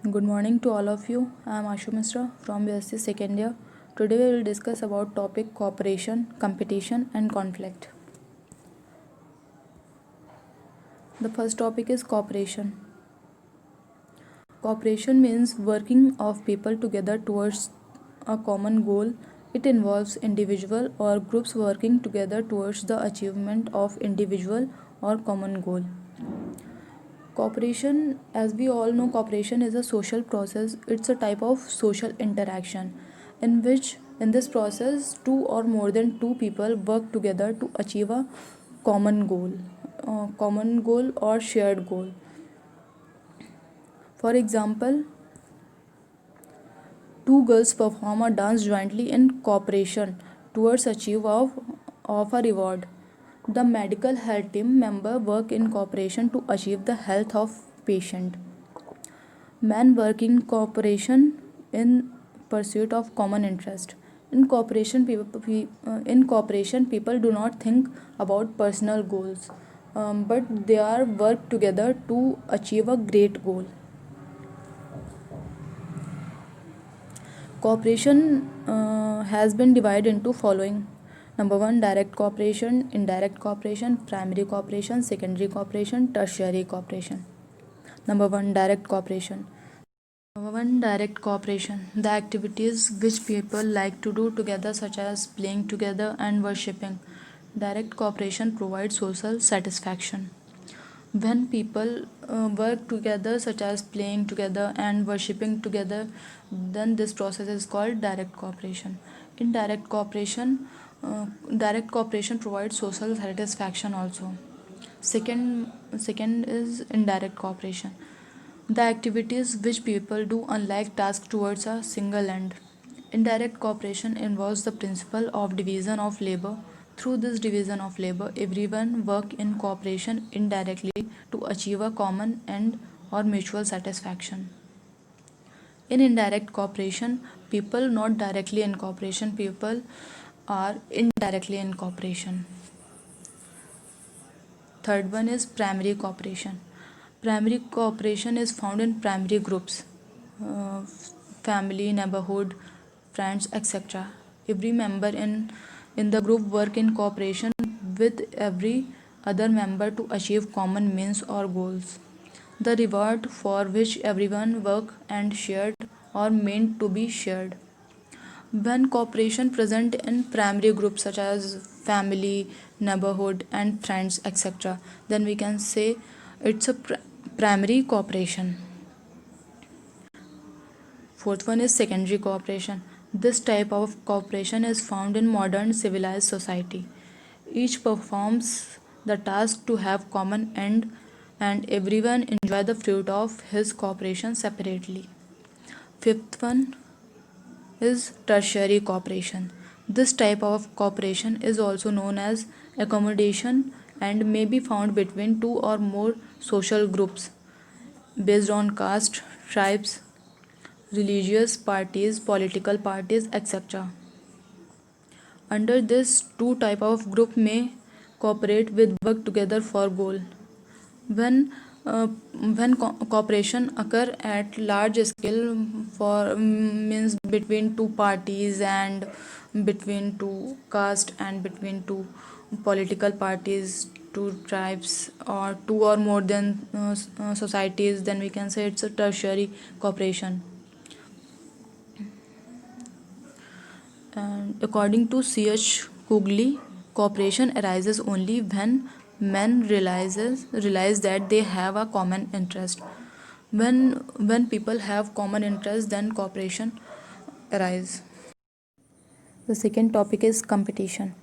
Good morning to all of you. I am Ashu Misra from BSc second year. Today we will discuss about topic cooperation, competition and conflict. The first topic is cooperation. Cooperation means working of people together towards a common goal. It involves individual or groups working together towards the achievement of individual or common goal. Cooperation, as we all know, cooperation is a social process. It's a type of social interaction in which, in this process, two or more than two people work together to achieve a common goal or shared goal. For example, two girls perform a dance jointly in cooperation towards achieve of a reward. The medical health team member work in cooperation to achieve the health of patient. Men work in cooperation in pursuit of common interest. In cooperation, people do not think about personal goals, but they are work together to achieve a great goal. Cooperation has been divided into following. Number one, direct cooperation, indirect cooperation, primary cooperation, secondary cooperation, tertiary cooperation. Number one, direct cooperation. Number one, direct cooperation. The activities which people like to do together, such as playing together and worshipping. Direct cooperation provides social satisfaction. When people work together, such as playing together and worshipping together, then this process is called direct cooperation. Indirect cooperation, direct cooperation provides social satisfaction also. Second is indirect cooperation. The activities which people do unlike tasks towards a single end. Indirect cooperation involves the principle of division of labor. Through this division of labor, everyone work in cooperation indirectly to achieve a common end or mutual satisfaction. In indirect cooperation, people not directly in cooperation, people are indirectly in cooperation. Third one is primary cooperation. Primary cooperation is found in primary groups, uh, family, neighborhood, friends, etc. Every member in the group work in cooperation with every other member to achieve common means or goals. The reward for which everyone work and shared or meant to be shared. When cooperation present in primary groups such as family, neighborhood and friends, etc., then we can say it's a primary cooperation. Fourth one is secondary cooperation. This type of cooperation is found in modern civilized society. Each performs the task to have common end and everyone enjoy the fruit of his cooperation separately. Fifth one is tertiary cooperation. This type of cooperation is also known as accommodation and may be found between two or more social groups based on caste, tribes, religious parties, political parties, etc. Under this, two type of group may cooperate with work together for goal. When cooperation occur at large scale for means between two parties and between two caste and between two political parties, two tribes or two or more than societies, then we can say it's a tertiary cooperation. And according to C.H. Kugley, cooperation arises only when men realize that they have a common interest. When people have common interest, then cooperation arise. The second topic is competition.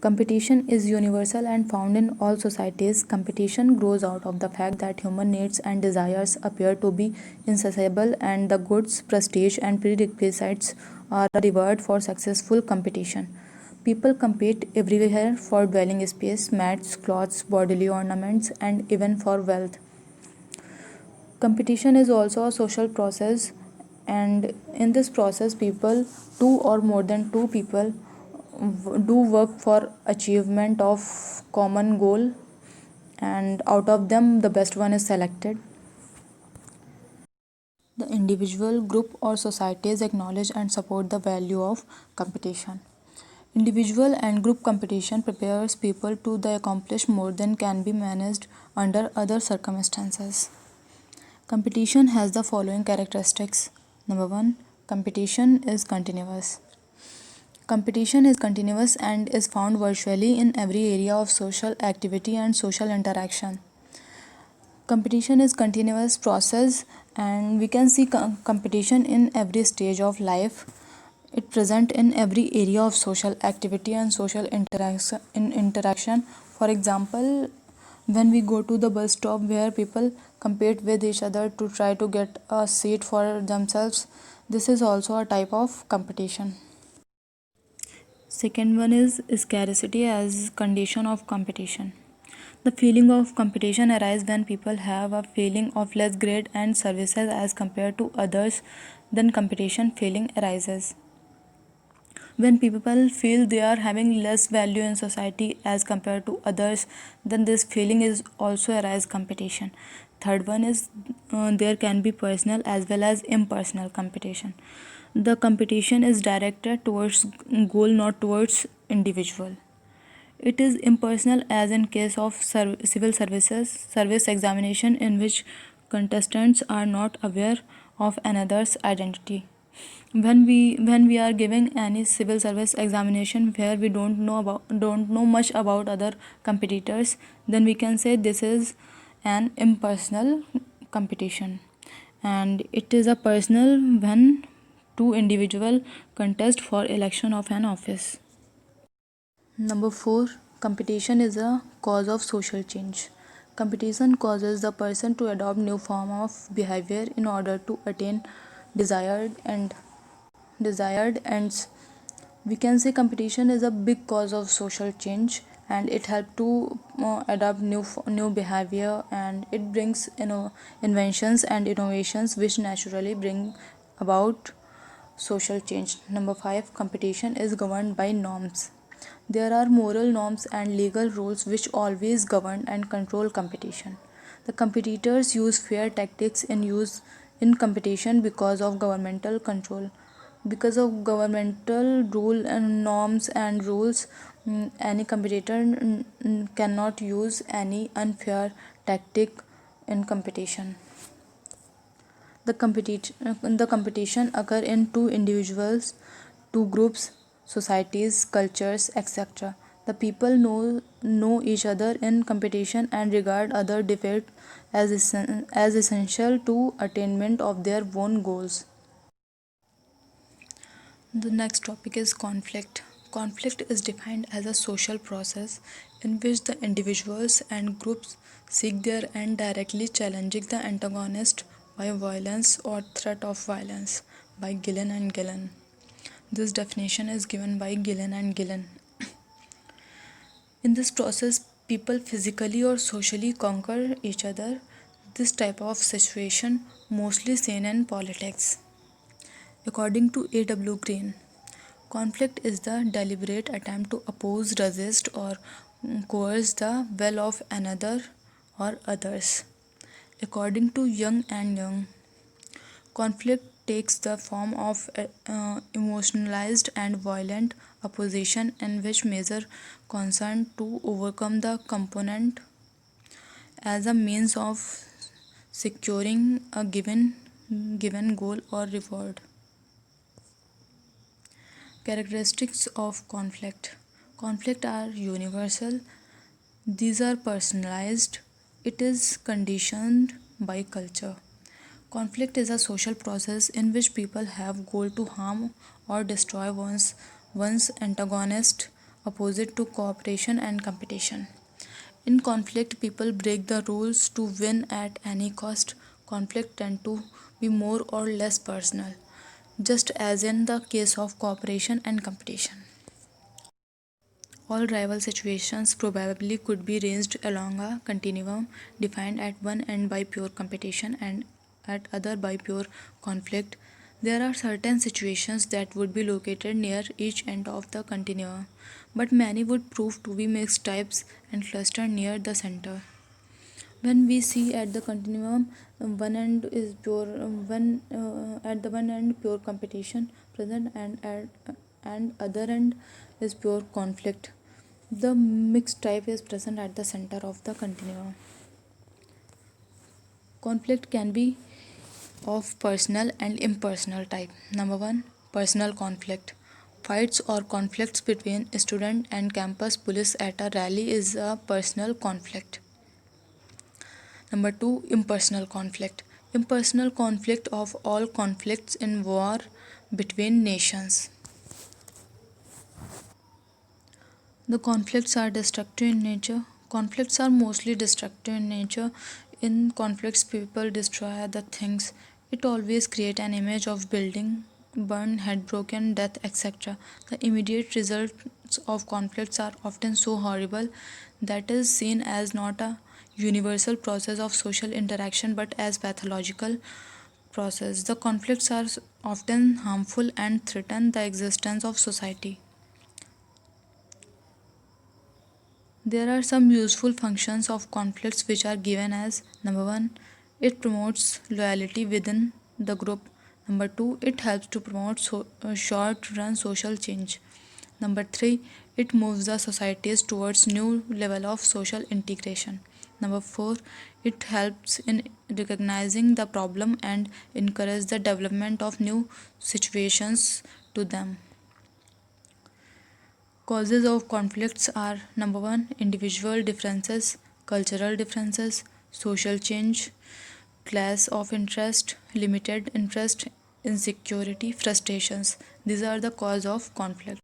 Competition is universal and found in all societies. Competition grows out of the fact that human needs and desires appear to be insatiable, and the goods, prestige, and prerequisites are a reward for successful competition. People compete everywhere for dwelling space, mats, clothes, bodily ornaments, and even for wealth. Competition is also a social process, and in this process, two or more than two people, do work for achievement of common goal, and out of them, the best one is selected. The individual, group, or societies acknowledge and support the value of competition. Individual and group competition prepares people to the accomplish more than can be managed under other circumstances. Competition has the following characteristics. Number 1, competition is continuous. Competition is continuous and is found virtually in every area of social activity and social interaction. Competition is continuous process, and we can see competition in every stage of life. It present in every area of social activity and social interaction. For example, when we go to the bus stop where people compete with each other to try to get a seat for themselves, this is also a type of competition. Second one is scarcity as condition of competition. The feeling of competition arises when people have a feeling of less grade and services as compared to others. Then competition feeling arises. When people feel they are having less value in society as compared to others, then this feeling is also arise competition. Third one is there can be personal as well as impersonal competition. The competition is directed towards goal, not towards individual. It is impersonal as in case of civil service examination in which contestants are not aware of another's identity. When we are giving any civil service examination where we don't know much about other competitors, then we can say this is an impersonal competition. And it is a personal when two individual contest for election of an office. Number 4, competition is a cause of social change. Competition causes the person to adopt new form of behavior in order to attain desired ends. We can say competition is a big cause of social change, and it helps to adopt new behavior, and it brings inventions and innovations which naturally bring about social change. Number 5, competition is governed by norms. There are moral norms and legal rules which always govern and control competition. The competitors use fair tactics in competition because of governmental control. Because of governmental rule and norms and rules, any competitor cannot use any unfair tactic in competition. The competition occur in two individuals, two groups, societies, cultures, etc. The people know each other in competition and regard other defeat as essential to attainment of their own goals. The next topic is conflict. Conflict is defined as a social process in which the individuals and groups seek their end directly challenging the antagonist by violence or threat of violence by Gillen and Gillen. This definition is given by Gillen and Gillen. In this process, people physically or socially conquer each other. This type of situation mostly seen in politics. According to A.W. Green, conflict is the deliberate attempt to oppose, resist, or coerce the will of another or others. According to Young and Young, conflict takes the form of emotionalized and violent opposition in which measure concerned to overcome the component as a means of securing a given goal or reward. Characteristics of conflict. Conflict are universal. These are personalized. It is conditioned by culture. Conflict is a social process in which people have goal to harm or destroy one's antagonist, opposite to cooperation and competition. In conflict, people break the rules to win at any cost. Conflict tend to be more or less personal, just as in the case of cooperation and competition. All rival situations probably could be ranged along a continuum defined at one end by pure competition and at other by pure conflict. There are certain situations that would be located near each end of the continuum, but many would prove to be mixed types and cluster near the center. When we see at the continuum, one end is pure one at the one end pure competition present, and other end is pure conflict. The mixed type is present at the center of the continuum. Conflict can be of personal and impersonal type. Number 1, personal conflict. Fights or conflicts between student and campus police at a rally is a personal conflict. Number 2, impersonal conflict. Impersonal conflict of all conflicts in war between nations. The conflicts are destructive in nature. Conflicts are mostly destructive in nature. In conflicts, people destroy the things. It always create an image of building, burn, head broken, death, etc. The immediate results of conflicts are often so horrible that is seen as not a universal process of social interaction but as pathological process. The conflicts are often harmful and threaten the existence of society. There are some useful functions of conflicts which are given as: number 1, it promotes loyalty within the group. Number 2, it helps to promote short run social change. Number 3, it moves the societies towards new level of social integration. Number 4, it helps in recognizing the problem and encourage the development of new situations to them. Causes of conflicts are: number 1, individual differences, cultural differences, social change, class of interest, limited interest, insecurity, frustrations. These are the cause of conflict.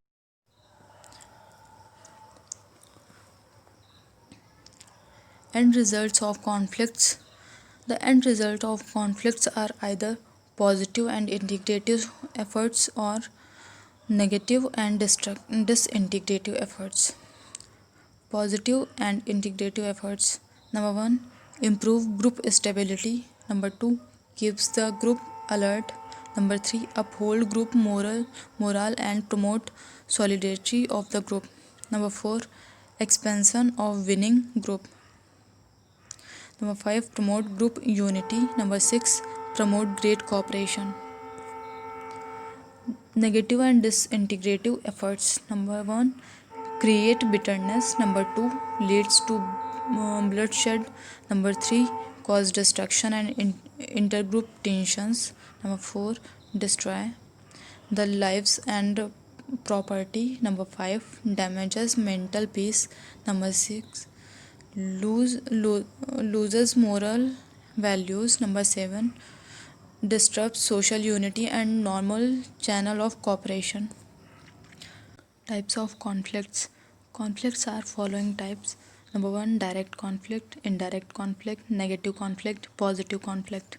End results of conflicts. The end result of conflicts are either positive and integrative efforts or negative and disintegrative efforts. Positive and integrative efforts. Number 1, improve group stability. Number 2, keeps the group alert. Number 3, uphold group morale and promote solidarity of the group. Number 4, expansion of winning group. Number 5, promote group unity. Number 6, promote great cooperation. Negative and disintegrative efforts. Number 1, create bitterness. Number 2, leads to bloodshed. Number 3, cause destruction and intergroup tensions. Number 4, destroy the lives and property. Number 5, damages mental peace. Number 6, loses moral values. Number 7, disrupts social unity and normal channel of cooperation. Types of conflicts. Conflicts are following types. Number 1, direct conflict, indirect conflict, negative conflict, positive conflict.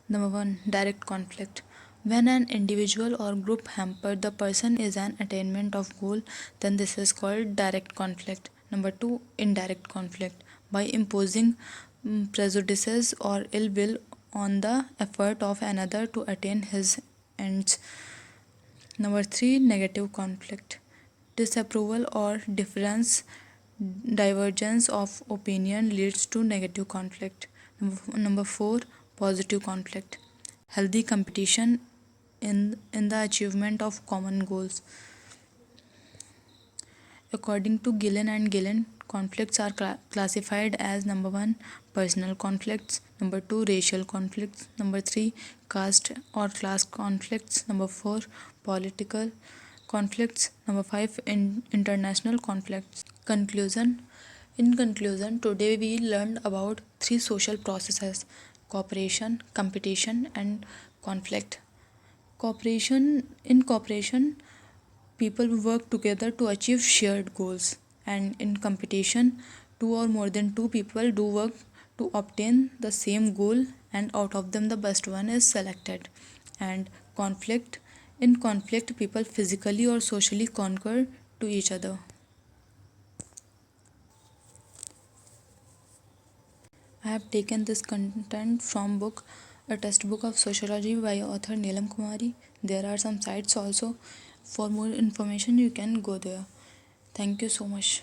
Number 1, direct conflict. When an individual or group hamper the person is an attainment of goal, then this is called direct conflict. Number 2, indirect conflict. By imposing prejudices or ill will on the effort of another to attain his ends. Number 3, negative conflict. Disapproval or divergence of opinion leads to negative conflict. Number 4, positive conflict. Healthy competition in the achievement of common goals. According to Gillen and Gillen, conflicts are classified as: number 1, personal conflicts. Number 2, racial conflicts. Number 3, caste or class conflicts. Number 4, political conflicts. Number 5, international conflicts. Conclusion. In conclusion, today we learned about three social processes: cooperation, competition, and conflict. In cooperation, people work together to achieve shared goals, and in competition, two or more than two people do work to obtain the same goal, and out of them the best one is selected. And conflict in conflict, people physically or socially conquer to each other. I have taken this content from book A Textbook of Sociology by author Neelam Kumari. There are some sites also. For more information you can go there. Thank you so much.